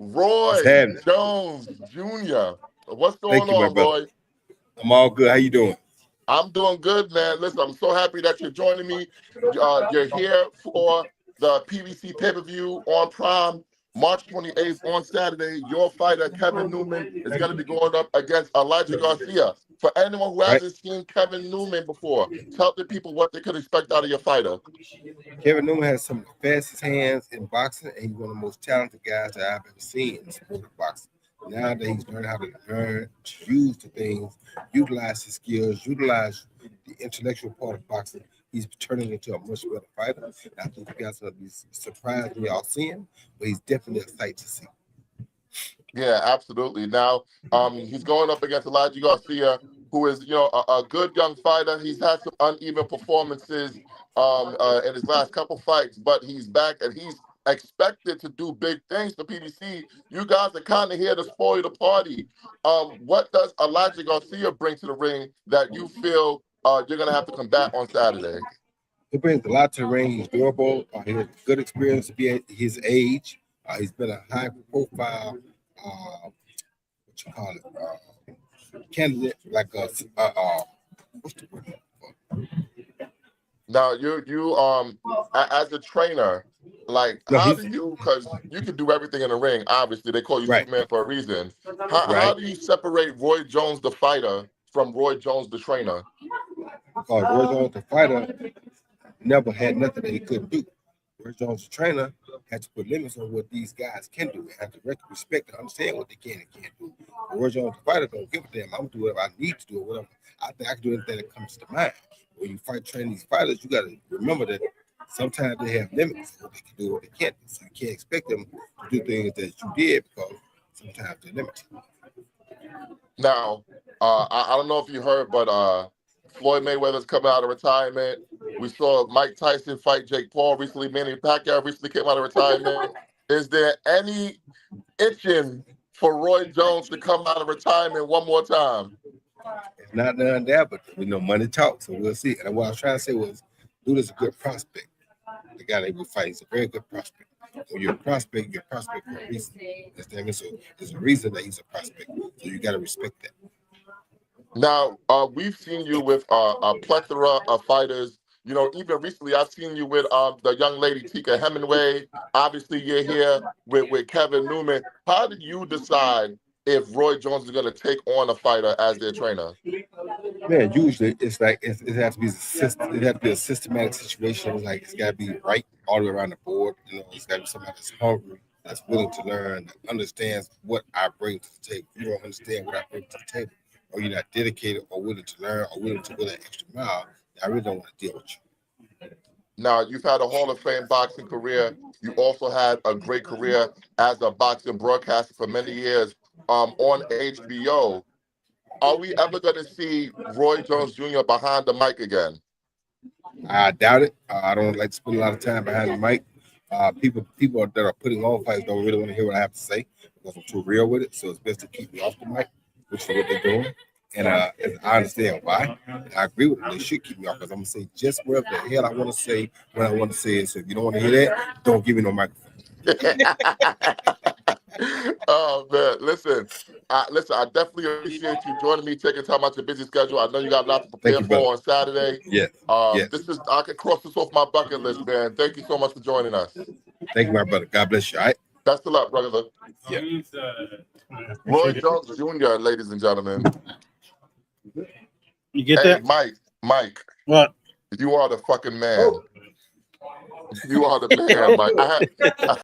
Roy What's happening? Jones Jr. What's Thank going you, my on, brother. Roy? I'm all good. How you doing? I'm doing good, man. Listen, I'm so happy that you're joining me. You're here for the PBC pay-per-view on Prime, March 28th on Saturday. Your fighter, Kevin Newman, is going to be going up against Elijah Garcia. For anyone who Right. hasn't seen Kevin Newman before, tell the people what they could expect out of your fighter. Kevin Newman has some of the fastest hands in boxing, and he's one of the most talented guys that I've ever seen in the sport of boxing. Nowadays, he's learning how to use the things, utilize his skills, utilize the intellectual part of boxing. He's turning into a much better fighter. And I think you guys will be surprised when y'all see him, but he's definitely a sight to see. Yeah, absolutely. Now, he's going up against Elijah Garcia, who is, a good young fighter. He's had some uneven performances in his last couple fights, but he's back and he's expected to do big things for PBC. You guys are kind of here to spoil the party. What does Elijah Garcia bring to the ring that you feel you're going to have to combat on Saturday? He brings a lot to the ring. He's durable. He has good experience to be at his age. He's been a high profile, what you call it, candidate, like what's the word? Now, you as a trainer, like No, how he's do you? Because you can do everything in the ring. Obviously, they call you right, Superman for a reason. How right. do you separate Roy Jones, the fighter, from Roy Jones, the trainer? Because Roy Jones, the fighter, never had nothing that he couldn't do. Roy Jones, the trainer, had to put limits on what these guys can do and have to respect and understand what they can and can't do. But Roy Jones, the fighter, don't give a damn. I'm gonna do whatever I need to do, or whatever. I think I can do anything that comes to mind. When you train these fighters, you got to remember that sometimes they have limits what they can do, what they can't do. So you can't expect them to do things that you did because sometimes they're limited. Now, I don't know if you heard, but Floyd Mayweather's coming out of retirement. We saw Mike Tyson fight Jake Paul recently. Manny Pacquiao recently came out of retirement. Is there any itching for Roy Jones to come out of retirement one more time? It's not done there, but we know money talks, so we'll see. And what I was trying to say was, dude is a good prospect. The guy that we fight is a very good prospect. When you're a prospect for a reason. So there's a reason that he's a prospect. So you got to respect that. Now, we've seen you with a plethora of fighters. Even recently, I've seen you with the young lady Tika Hemingway. Obviously, you're here with Kevin Newman. How did you decide if Roy Jones is going to take on a fighter as their trainer? Man, usually it's like it has to be a systematic situation. Like it's got to be right all the way around the board. It's got to be somebody that's hungry, that's willing to learn, that understands what I bring to the table. If you don't understand what I bring to the table, or you're not dedicated or willing to learn or willing to go that extra mile, I really don't want to deal with you. Now, you've had a Hall of Fame boxing career. You also had a great career as a boxing broadcaster for many years on HBO. Are we ever going to see Roy Jones Jr. behind the mic again? I doubt it. I don't like to spend a lot of time behind the mic. People that are putting on fights don't really want to hear what I have to say because I'm too real with it. So it's best to keep me off the mic, which is what they're doing. And I understand why. And I agree with them. They should keep me off because I'm gonna say just whatever the hell I want to say when I want to say it. So if you don't want to hear that, don't give me no microphone. Oh man, listen, I definitely appreciate you joining me, taking time out your busy schedule. I know you got a lot to prepare for on Saturday. Yes. Yes. I can cross this off my bucket list, man. Thank you so much for joining us. Thank you, my brother. God bless you. All right. Best of luck, brother. Yeah. Roy Jones Jr., ladies and gentlemen. You get that? Mike. What? You are the fucking man. You are the man, Mike.